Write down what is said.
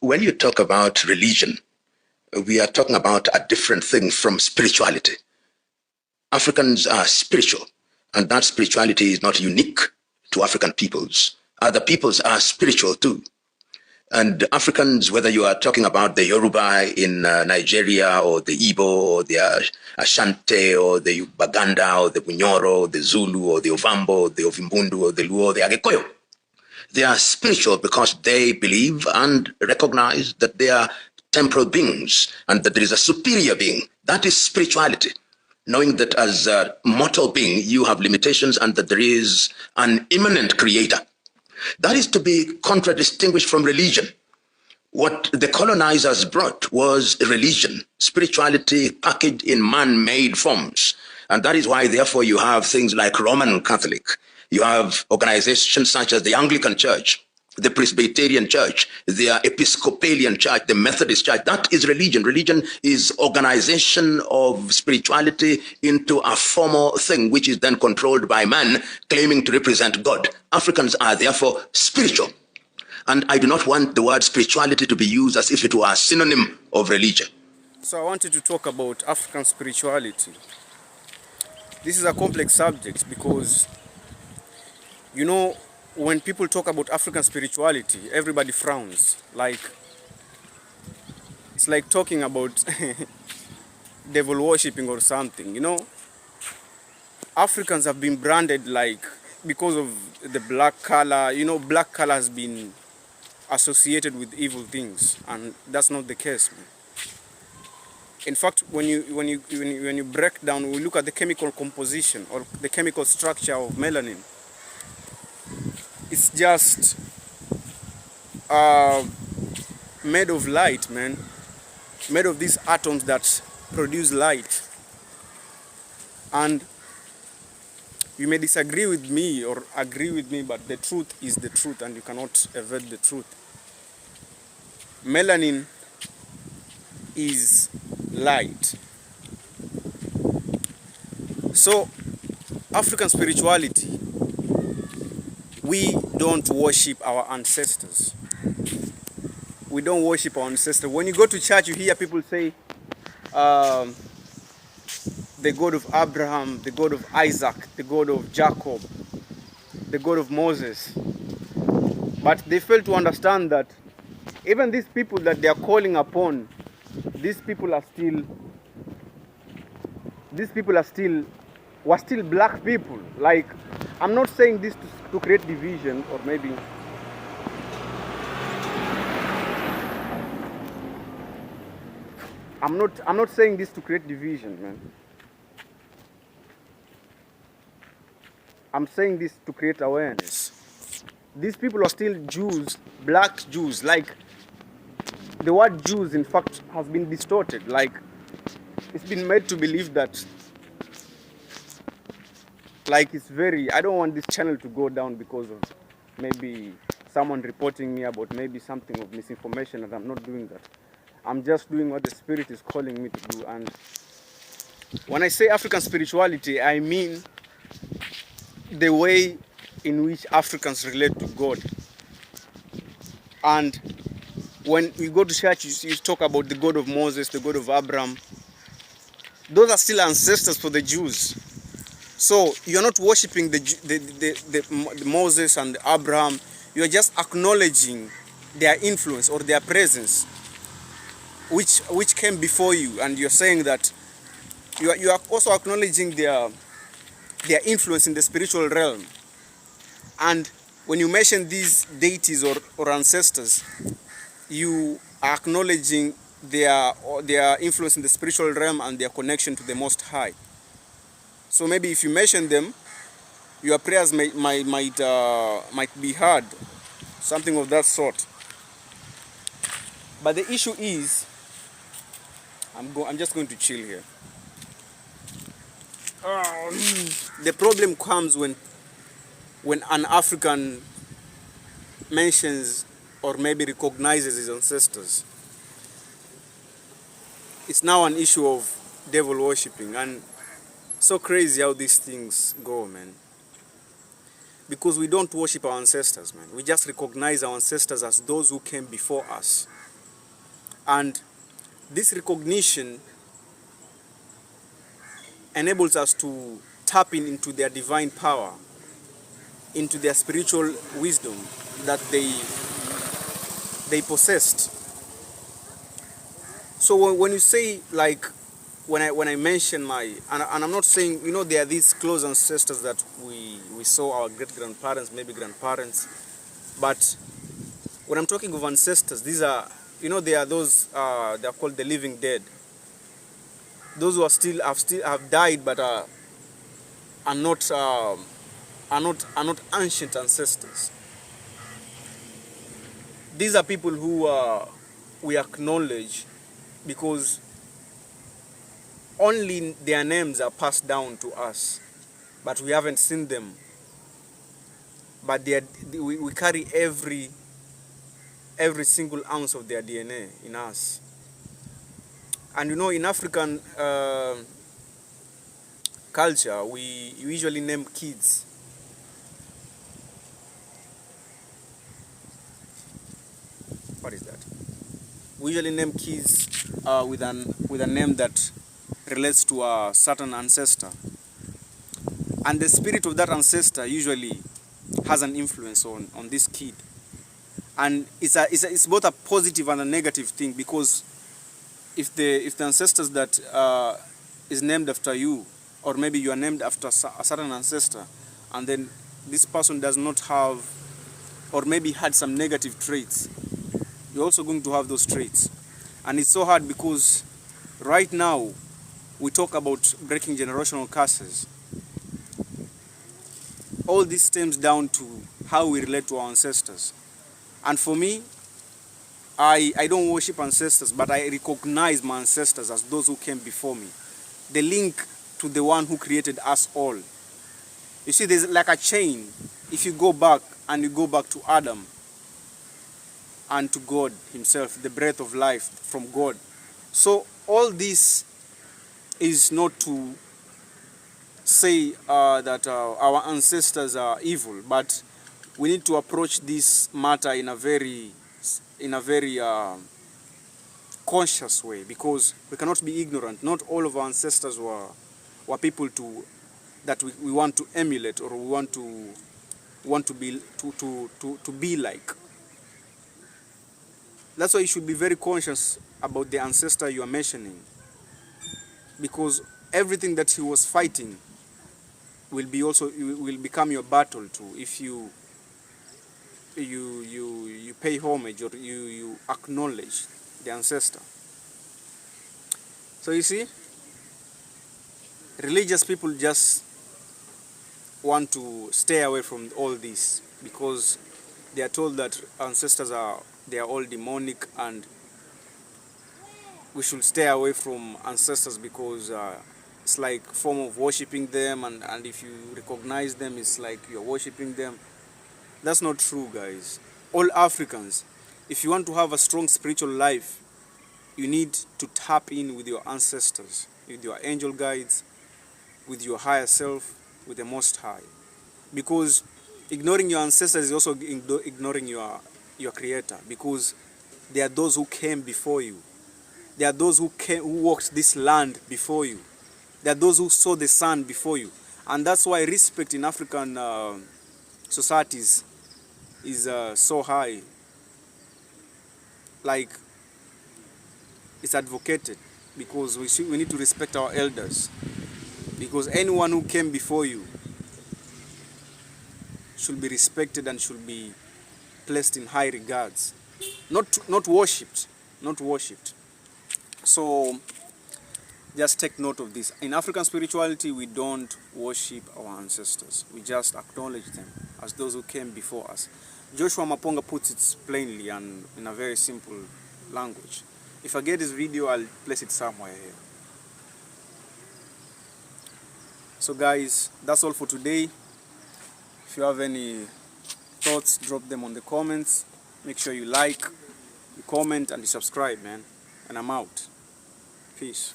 when you talk about religion, we are talking about a different thing from spirituality. Africans are spiritual, and that spirituality is not unique to African peoples. Other peoples are spiritual too. And Africans, whether you are talking about the Yoruba in Nigeria, or the Igbo, or the Ashanti, or the Baganda, or the Bunyoro, or the Zulu, or the Ovambo, or the Ovimbundu, or the Luo, or the Agekoyo, they are spiritual because they believe and recognize that they are temporal beings and that there is a superior being. That is spirituality. Knowing that as a mortal being, you have limitations and that there is an immanent creator. That is to be contradistinguished from religion. What the colonizers brought was religion, spirituality packaged in man-made forms. And that is why, therefore, you have things like Roman Catholic. You have organizations such as the Anglican Church, the Presbyterian Church, the Episcopalian Church, the Methodist Church. That is religion. Religion is organization of spirituality into a formal thing, which is then controlled by man, claiming to represent God. Africans are therefore spiritual. And I do not want the word spirituality to be used as if it were a synonym of religion. So I wanted to talk about African spirituality. This is a complex subject because, you know, when people talk about African spirituality, everybody frowns. Like, it's like talking about devil worshipping or something, you know. Africans have been branded like, because of the black color, you know, black color has been associated with evil things, and that's not the case, man. In fact, when you break down, we look at the chemical composition or the chemical structure of melanin. It's just made of light, man. Made of these atoms that produce light. And you may disagree with me or agree with me, but the truth is the truth, and you cannot evade the truth. Melanin is light. So, African spirituality, we don't worship our ancestors. We don't worship our ancestors. When you go to church, you hear people say, the God of Abraham, the God of Isaac, the God of Jacob, the God of Moses. But they fail to understand that even these people that they are calling upon, these people were still black people. Like, I'm not saying this to create division, or maybe I'm not saying this to create division, man. I'm saying this to create awareness. These people are still Jews, black Jews. Like, the word Jews, in fact, has been distorted. Like, it's been made to believe that, like, it's very, I don't want this channel to go down because of maybe someone reporting me about maybe something of misinformation, and I'm not doing that. I'm just doing what the Spirit is calling me to do. And when I say African spirituality, I mean the way in which Africans relate to God. And when you go to church, you talk about the God of Moses, the God of Abraham. Those are still ancestors for the Jews. So you're not worshiping the Moses and the Abraham. You're just acknowledging their influence or their presence, which came before you, and you're saying that you are also acknowledging their influence in the spiritual realm. And when you mention these deities or ancestors, you are acknowledging their influence in the spiritual realm and their connection to the Most High. So maybe if you mention them, your prayers might be heard, something of that sort. But the issue is, I'm just going to chill here. The problem comes when an African mentions or maybe recognizes his ancestors. It's now an issue of devil worshipping, and so crazy how these things go, man. Because we don't worship our ancestors, man. We just recognize our ancestors as those who came before us. And this recognition enables us to tap into their divine power, into their spiritual wisdom that they possessed. So when you say, like, when I mention my, and I'm not saying, you know, there are these close ancestors that we saw, our great-grandparents, maybe grandparents, but when I'm talking of ancestors, these are, you know, they are those, they are called the living dead. Those who have died, but are not ancient ancestors. These are people who we acknowledge because only their names are passed down to us, but we haven't seen them. But we carry every single ounce of their DNA in us. And you know, in African culture, we usually name kids. What is that? We usually name kids with a name that relates to a certain ancestor, and the spirit of that ancestor usually has an influence on this kid, and it's both a positive and a negative thing, because if the ancestors that is named after you, or maybe you are named after a certain ancestor, and then this person does not have, or maybe had some negative traits, you're also going to have those traits. And it's so hard because right now we talk about breaking generational curses. All this stems down to how we relate to our ancestors. And for me, I don't worship ancestors, but I recognize my ancestors as those who came before me. The link to the one who created us all. You see, there's like a chain. If you go back and you go back to Adam and to God himself, the breath of life from God. So all this is not to say that our ancestors are evil, but we need to approach this matter in a very conscious way, because we cannot be ignorant. Not all of our ancestors were people that we want to emulate, or we want to be like. That's why you should be very conscious about the ancestor you are mentioning, because everything that he was fighting will become your battle too, if you pay homage, or you acknowledge the ancestor. So you see, religious people just want to stay away from all this, because they are told that ancestors are all demonic, and we should stay away from ancestors because it's like a form of worshiping them, and if you recognize them, it's like you're worshiping them. That's not true, guys. All Africans, if you want to have a strong spiritual life, you need to tap in with your ancestors, with your angel guides, with your higher self, with the Most High. Because ignoring your ancestors is also ignoring your Creator, because they are those who came before you. They are those who walked this land before you. They are those who saw the sun before you. And that's why respect in African societies is so high. Like, it's advocated, because we need to respect our elders, because anyone who came before you should be respected and should be placed in high regards, not worshipped. So just take note of this. In African spirituality, we don't worship our ancestors. We just acknowledge them as those who came before us. Joshua Maponga puts it plainly and in a very simple language. If I get this video, I'll place it somewhere here. So guys, that's all for today. If you have any thoughts, drop them on the comments. Make sure you like, you comment, and you subscribe, man. And I'm out. Peace.